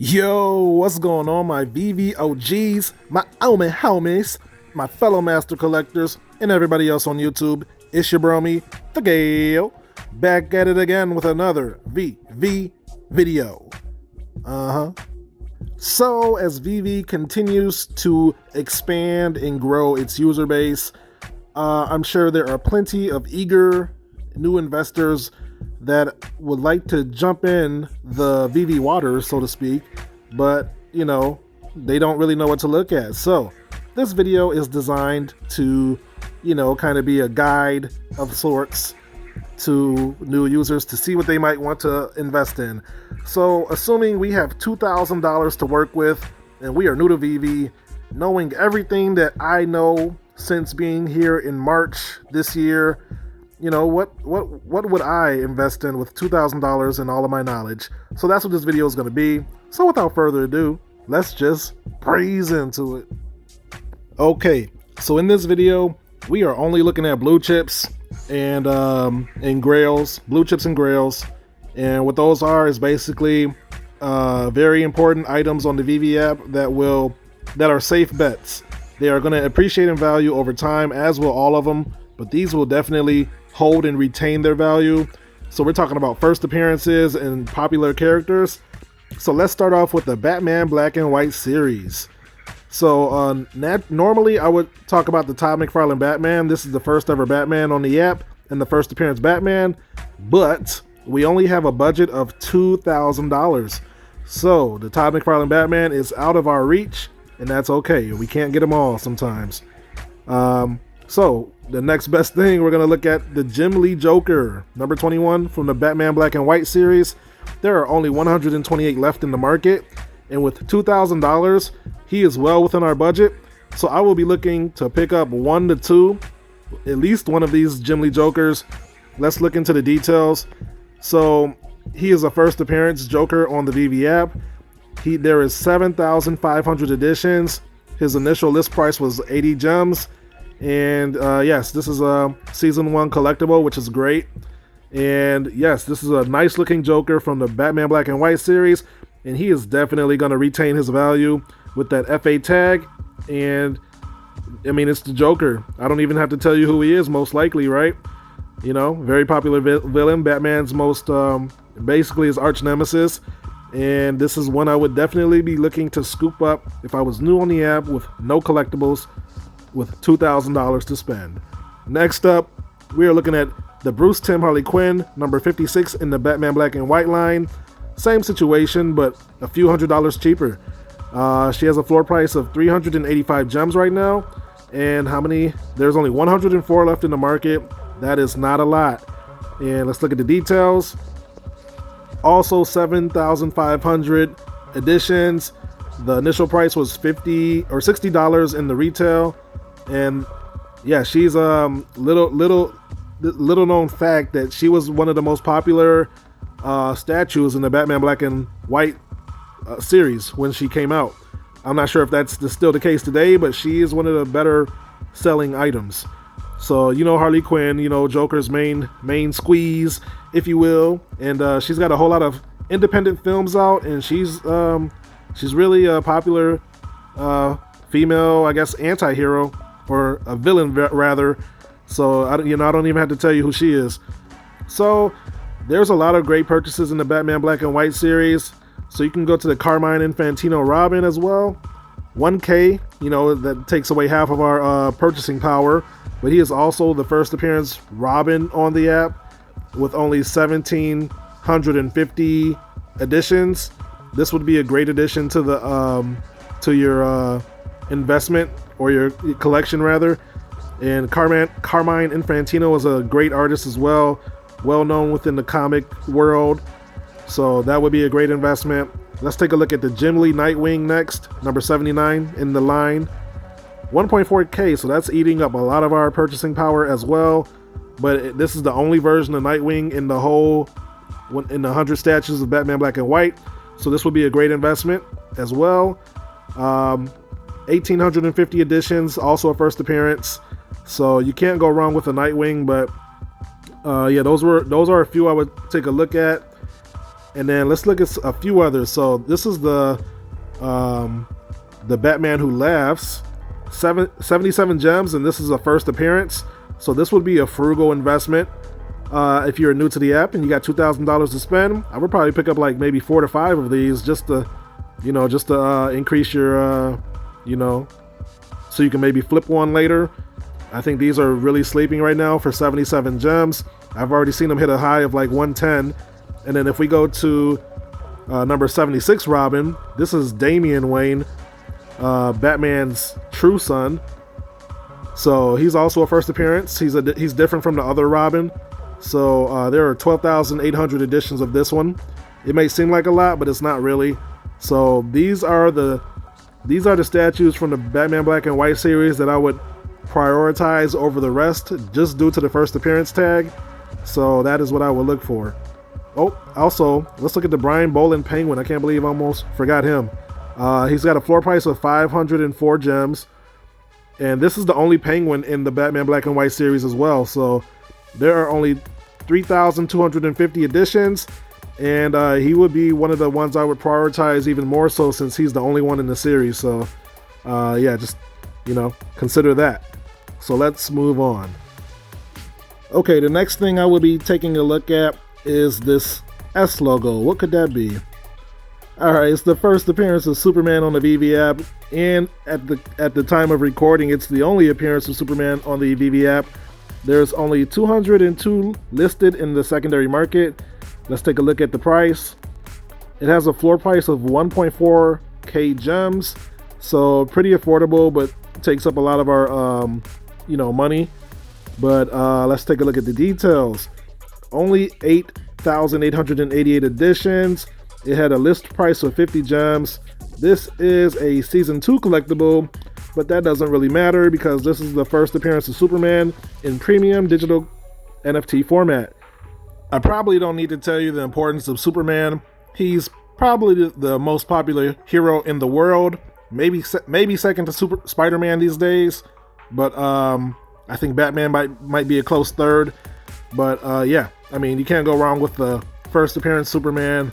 Yo, what's going on, my Veve OGs, my Omen homies, my fellow master collectors, and everybody else on YouTube? It's your bromy, the Gale, back at it again with another VV video. So, as Veve continues to expand and grow its user base, I'm sure there are plenty of eager new investors that would like to jump in the Veve waters, so to speak, but they don't really know what to look at. So this video is designed to kind of be a guide of sorts to new users to see what they might want to invest in. So assuming we have $2,000 to work with and we are new to Veve, knowing everything that I know since being here in March this year, what would I invest in with $2,000 and all of my knowledge? So that's what this video is going to be. So without further ado, let's just breeze into it. Okay, so in this video, we are only looking at Bluechips and grails, Bluechips and grails. And what those are is basically very important items on the Veve app that are safe bets. They are going to appreciate in value over time, as will all of them, but these will definitely hold and retain their value. So we're talking about first appearances and popular characters. So let's start off with the Batman Black and White series. So normally I would talk about the Todd McFarlane Batman. This is the first ever Batman on the app and the first appearance Batman, but we only have a budget of $2,000. So the Todd McFarlane Batman is out of our reach, and that's okay. We can't get them all sometimes. So the next best thing, we're going to look at the Jim Lee Joker, number 21 from the Batman Black and White series. There are only 128 left in the market, and with $2,000, he is well within our budget. So I will be looking to pick up 1 to 2, at least one of these Jim Lee Jokers. Let's look into the details. So he is a first appearance Joker on the Veve app. There is 7,500 editions. His initial list price was 80 gems. And yes, this is a season 1 collectible, which is great. And yes, this is a nice looking Joker from the Batman Black and White series, and he is definitely going to retain his value with that FA tag. And I mean, it's the Joker. I don't even have to tell you who he is, most likely, right? Very popular villain, Batman's most basically his arch nemesis. And this is one I would definitely be looking to scoop up if I was new on the app with no collectibles, with $2,000 to spend. Next up, we are looking at the Bruce Timm Harley Quinn, number 56 in the Batman Black and White line. Same situation, but a few $100s cheaper. She has a floor price of 385 gems right now. And there's only 104 left in the market. That is not a lot. And let's look at the details. Also 7,500 editions. The initial price was $50 or $60 in the retail. And yeah, she's little known fact that she was one of the most popular statues in the Batman Black and White series when she came out. I'm not sure if that's still the case today, but she is one of the better selling items. So Harley Quinn, Joker's main squeeze, if you will, and she's got a whole lot of independent films out, and she's really a popular female, I guess, anti-hero, or a villain rather. So I don't even have to tell you who she is. So there's a lot of great purchases in the Batman Black and White series. So you can go to the Carmine Infantino Robin as well. 1K, that takes away half of our purchasing power. But he is also the first appearance Robin on the app with only 1,750 editions. This would be a great addition to the your investment, or your collection rather. And Carmine Infantino is a great artist as well known within the comic world. So that would be a great investment. Let's take a look at the Jim Lee Nightwing next, number 79 in the line. 1.4K, so that's eating up a lot of our purchasing power as well. But this is the only version of Nightwing in the 100 statues of Batman Black and White. So this would be a great investment as well. 1,850 editions, also a first appearance. So you can't go wrong with a Nightwing. But yeah, those are a few I would take a look at. And then let's look at a few others. So this is the Batman Who Laughs, 77 gems, and this is a first appearance. So this would be a frugal investment. If you're new to the app and you got $2,000 to spend, I would probably pick up like maybe 4 to 5 of these just to increase your, so you can maybe flip one later. I think these are really sleeping right now for 77 gems. I've already seen them hit a high of like 110. And then if we go to number 76 Robin, this is Damian Wayne, Batman's true son. So he's also a first appearance. He's different from the other Robin. So there are 12,800 editions of this one. It may seem like a lot, but it's not really. So these are the statues from the Batman Black and White series that I would prioritize over the rest, just due to the first appearance tag. So that is what I would look for. Oh, also, let's look at the Brian Boland Penguin. I can't believe I almost forgot him. He's got a floor price of 504 gems. And this is the only penguin in the Batman Black and White series as well. So there are only 3,250 editions. And he would be one of the ones I would prioritize even more so, since he's the only one in the series. So yeah, just, consider that. So let's move on. Okay, the next thing I will be taking a look at is this S logo. What could that be? Alright, it's the first appearance of Superman on the Veve app, and at the time of recording, it's the only appearance of Superman on the Veve app. There's only 202 listed in the secondary market. Let's take a look at the price. It has a floor price of 1.4k gems, so pretty affordable, but takes up a lot of our money. But let's take a look at the details. Only 8,888 editions. It had a list price of 50 gems. This is a season 2 collectible, but that doesn't really matter because this is the first appearance of Superman in premium digital NFT format. I probably don't need to tell you the importance of Superman. He's probably the most popular hero in the world. Maybe second to Spider-Man these days, but I think Batman might be a close third. But yeah, I mean, you can't go wrong with the first appearance Superman.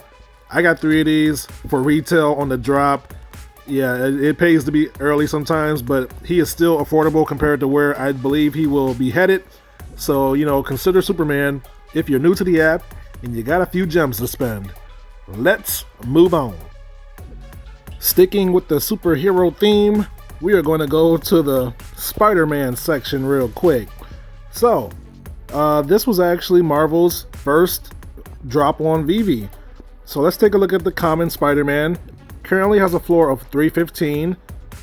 I got 3 of these for retail on the drop. Yeah, it pays to be early sometimes, but he is still affordable compared to where I believe he will be headed. So, consider Superman if you're new to the app and you got a few gems to spend. Let's move on. Sticking with the superhero theme, we are going to go to the Spider-Man section real quick. So, this was actually Marvel's first drop on Veve. So let's take a look at the common Spider-Man. Currently has a floor of 315,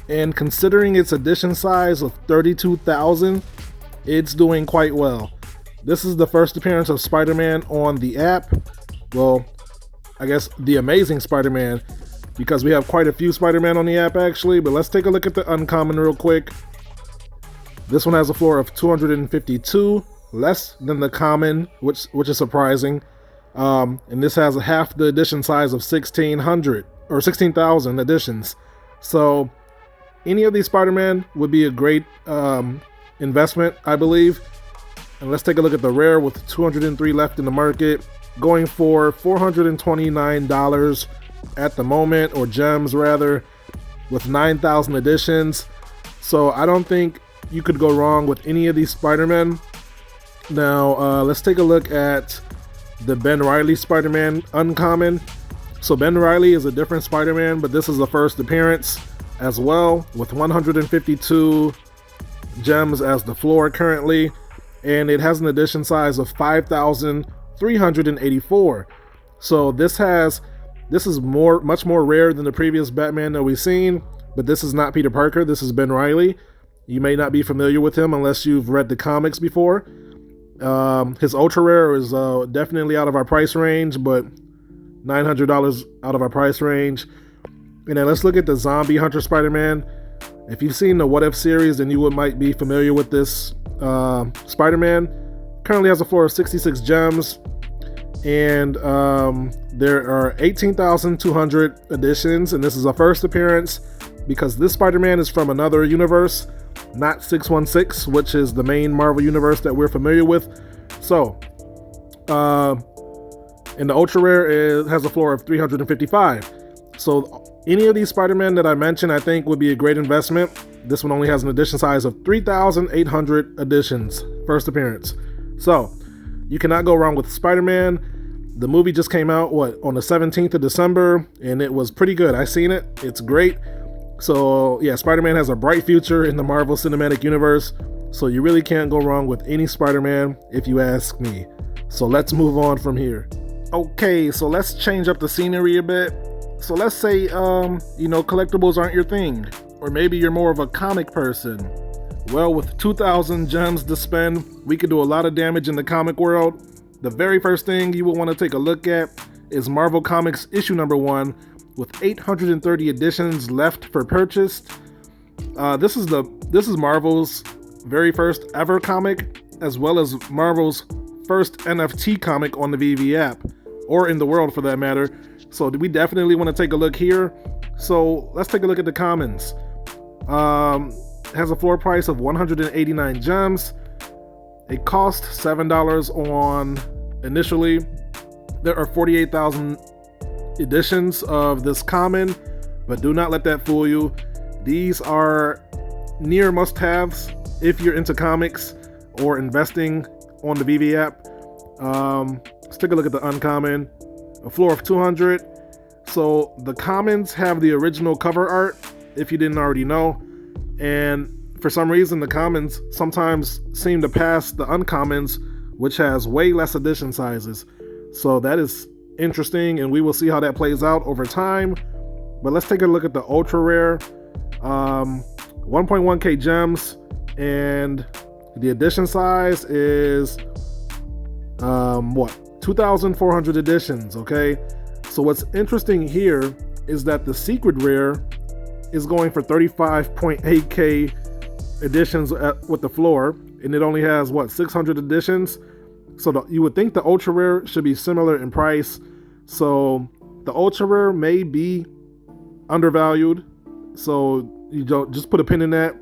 and considering its edition size of 32,000, it's doing quite well. This is the first appearance of Spider-Man on the app. Well, I guess the Amazing Spider-Man, because we have quite a few Spider-Man on the app actually, but let's take a look at the uncommon real quick. This one has a floor of 252, less than the common, which is surprising. And this has a half the edition size of 1,600 or 16,000 editions. So any of these Spider-Man would be a great investment, I believe. And let's take a look at the rare with 203 left in the market, going for $429 at the moment, or gems rather, with 9,000 editions. So I don't think you could go wrong with any of these Spider-Man. Now let's take a look at the Ben Reilly Spider-Man uncommon. So Ben Reilly is a different Spider-Man, but this is the first appearance as well, with 152 gems as the floor currently, and it has an edition size of 5,384. So this is much more rare than the previous Batman that we've seen, but this is not Peter Parker, this is Ben Reilly. You may not be familiar with him unless you've read the comics before. His ultra rare is definitely out of our price range, but $900 out of our price range. And then let's look at the Zombie Hunter Spider-Man. If you've seen the What If series, then you might be familiar with this Spider-Man. Currently has a floor of 66 gems, and there are 18,200 editions, and this is a first appearance because this Spider-Man is from another universe, not 616, which is the main Marvel universe that we're familiar with. So, And the ultra rare has a floor of 355. So any of these Spider-Man that I mentioned, I think would be a great investment. This one only has an edition size of 3,800 editions, first appearance. So you cannot go wrong with Spider-Man. The movie just came out, on the 17th of December, and it was pretty good. I seen it. It's great. So yeah, Spider-Man has a bright future in the Marvel Cinematic Universe. So you really can't go wrong with any Spider-Man if you ask me. So let's move on from here. Okay, so let's change up the scenery a bit. So let's say, collectibles aren't your thing, or maybe you're more of a comic person. Well, with 2,000 gems to spend, we could do a lot of damage in the comic world. The very first thing you will want to take a look at is Marvel Comics issue number 1, with 830 editions left for purchase. This is Marvel's very first ever comic, as well as Marvel's first NFT comic on the Veve app, or in the world for that matter. So we definitely want to take a look here. So let's take a look at the commons. Has a floor price of 189 gems. It cost $7 on initially. There are 48,000 editions of this common, but do not let that fool you. These are near must-haves if you're into comics or investing on the Veve app. Let's take a look at the uncommon. A floor of 200. So the commons have the original cover art, if you didn't already know, and for some reason the commons sometimes seem to pass the uncommons, which has way less edition sizes. So that is interesting, and we will see how that plays out over time. But let's take a look at the ultra rare. 1.1k gems, and the edition size is 2,400 editions. Okay, so what's interesting here is that the secret rare is going for 35.8k editions with the floor, and it only has 600 editions. So you would think the ultra rare should be similar in price. So the ultra rare may be undervalued, so you don't just put a pin in that.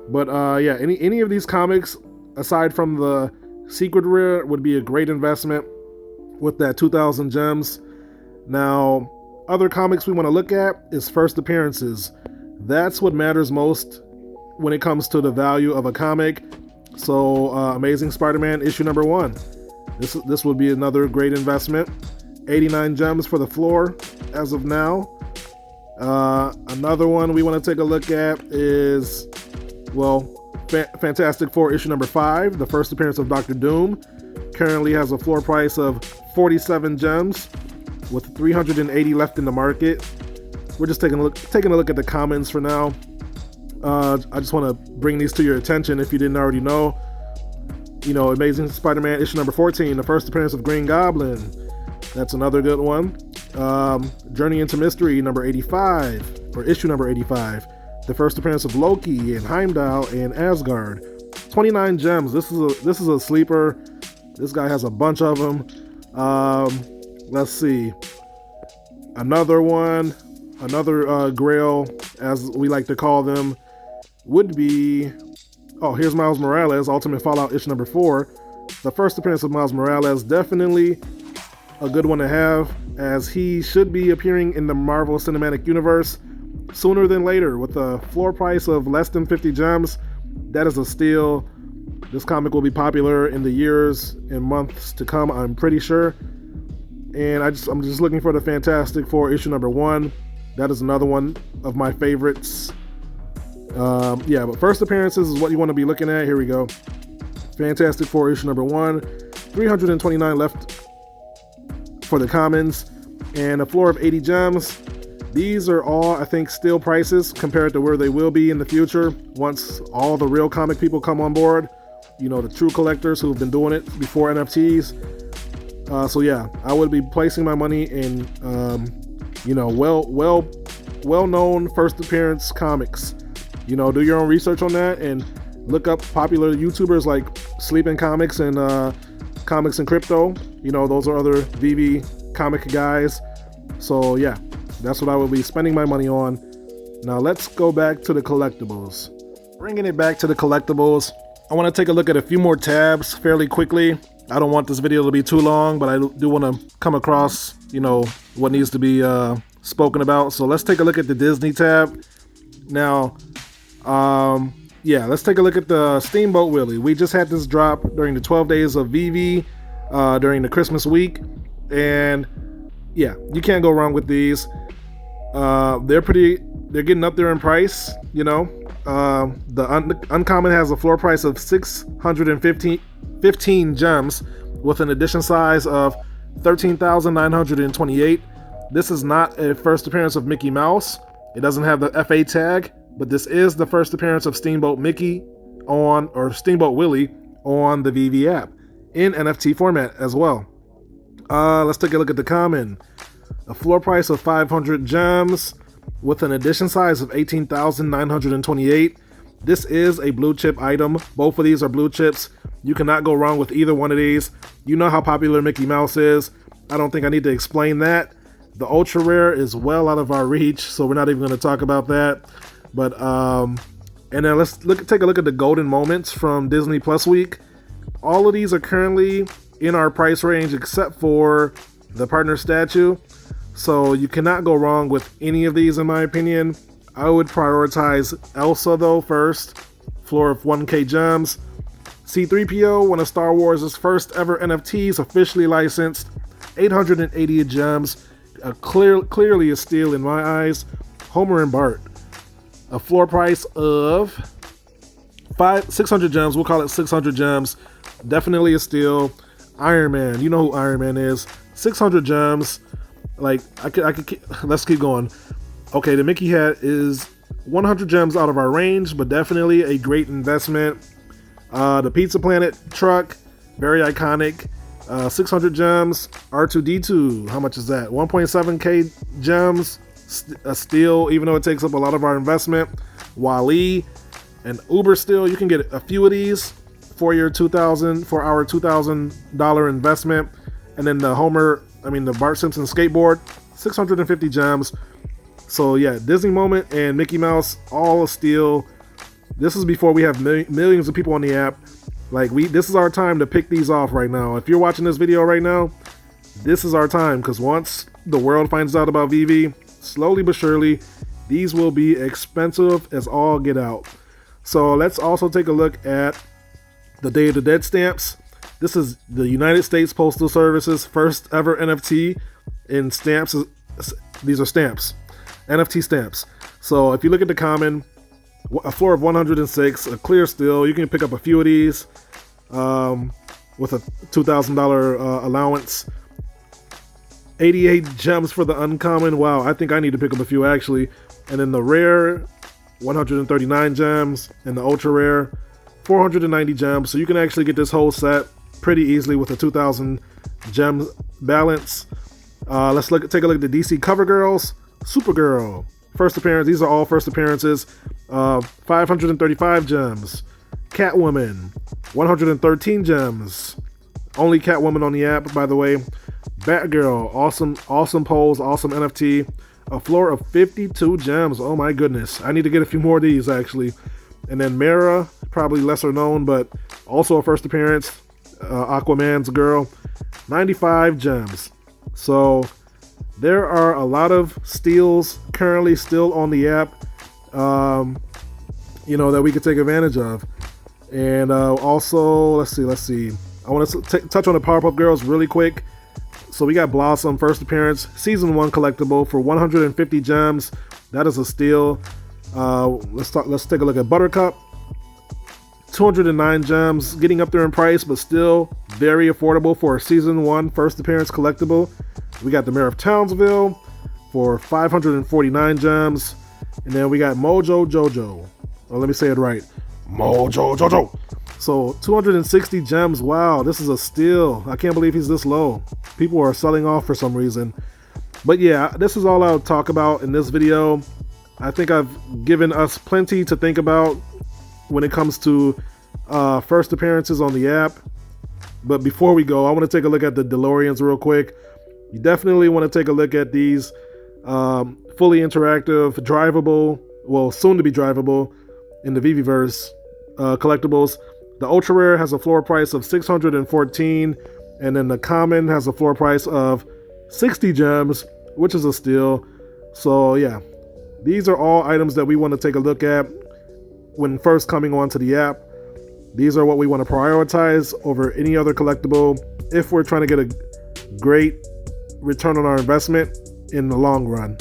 But yeah, any of these comics aside from the secret rare would be a great investment with that 2,000 gems. Now, other comics we want to look at is first appearances. That's what matters most when it comes to the value of a comic. So Amazing Spider-Man issue number 1. This would be another great investment. 89 gems for the floor as of now. Another one we want to take a look at is, Fantastic Four issue number 5, the first appearance of Dr. Doom. Currently has a floor price of 47 gems with 380 left in the market. We're just taking a look at the commons for now. I just want to bring these to your attention if you didn't already know. Amazing Spider-Man issue number 14, the first appearance of Green Goblin. That's another good one. Journey into Mystery number 85, or issue number 85, the first appearance of Loki and Heimdall and Asgard. 29 gems. This is a sleeper. This guy has a bunch of them. Let's see. Another grail, as we like to call them, would be, here's Miles Morales, Ultimate Fallout issue number 4. The first appearance of Miles Morales, definitely a good one to have, as he should be appearing in the Marvel Cinematic Universe sooner than later. With a floor price of less than 50 gems, that is a steal. This comic will be popular in the years and months to come, I'm pretty sure. And I'm just looking for the Fantastic Four issue number 1. That is another one of my favorites. But first appearances is what you want to be looking at. Here we go. Fantastic Four issue number 1. 329 left for the commons, and a floor of 80 gems. These are all, I think, steal prices compared to where they will be in the future once all the real comic people come on board. The true collectors who've been doing it before NFTs. So yeah, I would be placing my money in, well-known first appearance comics. Do your own research on that and look up popular YouTubers like Sleeping Comics and Comics and Crypto. Those are other Veve comic guys. So yeah, that's what I will be spending my money on. Now let's go back to the collectibles. Bringing it back to the collectibles, I want to take a look at a few more tabs fairly quickly. I don't want this video to be too long, but I do want to come across, what needs to be spoken about. So let's take a look at the Disney tab. Now, let's take a look at the Steamboat Willie. We just had this drop during the 12 days of Veve during the Christmas week. And yeah, you can't go wrong with these. They're getting up there in price, The Uncommon has a floor price of 615 gems with an edition size of 13,928. This is not a first appearance of Mickey Mouse. It doesn't have the FA tag, but this is the first appearance of Steamboat Willie on the Veve app in NFT format as well. Let's take a look at the Common. A floor price of 500 gems with an edition size of 18,928. This is a blue chip item. Both of these are blue chips. You cannot go wrong with either one of these. You know how popular Mickey Mouse is. I don't think I need to explain that. The ultra rare is well out of our reach, so we're not even going to talk about that. But and then let's take a look at the golden moments from Disney Plus Week. All of these are currently in our price range except for the partner statue. So you cannot go wrong with any of these in my opinion. I would prioritize Elsa though first, floor of 1k gems. C-3PO, one of Star Wars' first ever NFTs, officially licensed, 880 gems, clearly a steal in my eyes. Homer and Bart, a floor price of 600 gems, we'll call it 600 gems, definitely a steal. Iron Man, you know who Iron Man is, 600 gems. Like I could let's keep going. Okay, the Mickey hat is 100 gems out of our range, but definitely a great investment. The Pizza Planet truck, very iconic, 600 gems. R2D2, how much is that? 1.7k gems, a steal, even though it takes up a lot of our investment. Wall-E and Uber steal. You can get a few of these for our $2,000 investment. And then the Bart Simpson skateboard, 650 gems. So yeah, Disney moment and Mickey Mouse, all a steal. This is before we have millions of people on the app. This is our time to pick these off right now. If you're watching this video right now, this is our time, because once the world finds out about Veve, slowly but surely, these will be expensive as all get out. So let's also take a look at the Day of the Dead stamps. This is the United States Postal Service's first ever NFT in stamps. These are stamps, NFT stamps. So if you look at the Common, a floor of 106, a clear steal. You can pick up a few of these with a $2,000 allowance. 88 gems for the Uncommon. Wow, I think I need to pick up a few actually. And then the rare, 139 gems, and the ultra rare, 490 gems. So you can actually get this whole set pretty easily with a 2,000 gem balance. Let's take a look at the DC Cover Girls. Supergirl, first appearance. These are all first appearances. 535 gems. Catwoman, 113 gems. Only Catwoman on the app, by the way. Batgirl, awesome pose, awesome NFT. A floor of 52 gems. Oh my goodness. I need to get a few more of these actually. And then Mara, probably lesser known, but also a first appearance. Aquaman's girl, 95 gems. So there are a lot of steals currently still on the app, that we could take advantage of. And also, let's see. I want to touch on the Powerpuff Girls really quick. So we got Blossom, first appearance, season 1 collectible for 150 gems. That is a steal. Let's take a look at Buttercup. 209 gems, getting up there in price, but still very affordable for a season 1 first appearance collectible. We got the Mayor of Townsville for 549 gems. And then we got Mojo Jojo. Well, let me say it right. Mojo Jojo. So 260 gems. Wow, this is a steal. I can't believe he's this low. People are selling off for some reason. But yeah, this is all I'll talk about in this video. I think I've given us plenty to think about when it comes to first appearances on the app. But before we go, I want to take a look at the DeLoreans real quick. You definitely want to take a look at these fully interactive, drivable, well, soon to be drivable in the Veveverse collectibles. The ultra rare has a floor price of 614, and then the common has a floor price of 60 gems, which is a steal. So yeah, these are all items that we want to take a look at when first coming onto the app. These are what we want to prioritize over any other collectible if we're trying to get a great return on our investment in the long run.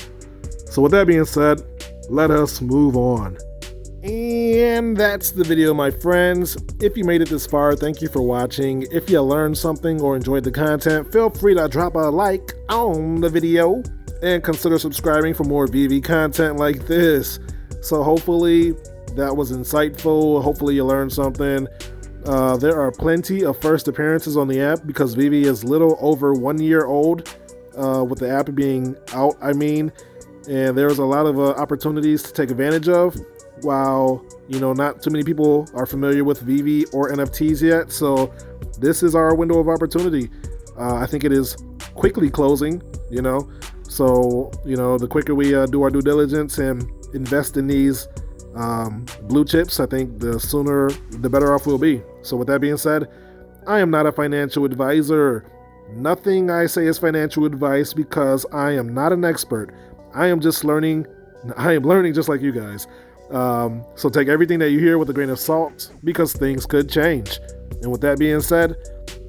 So with that being said, let us move on. And that's the video, my friends. If you made it this far, thank you for watching. If you learned something or enjoyed the content, feel free to drop a like on the video and consider subscribing for more Veve content like this. So hopefully that was insightful. Hopefully you learned something. There are plenty of first appearances on the app because Veve is little over 1 year old, with the app being out, and there's a lot of opportunities to take advantage of. While not too many people are familiar with Veve or NFTs yet, so this is our window of opportunity. I think it is quickly closing, so the quicker we do our due diligence and invest in these Bluechips, I think the sooner the better off we'll be. So with that being said, I am not a financial advisor. Nothing I say is financial advice because I am not an expert. I am learning just like you guys. So take everything that you hear with a grain of salt because things could change. And with that being said,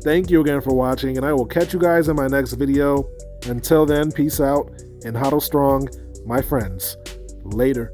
thank you again for watching, and I will catch you guys in my next video. Until then, peace out and hodl strong, my friends. Later.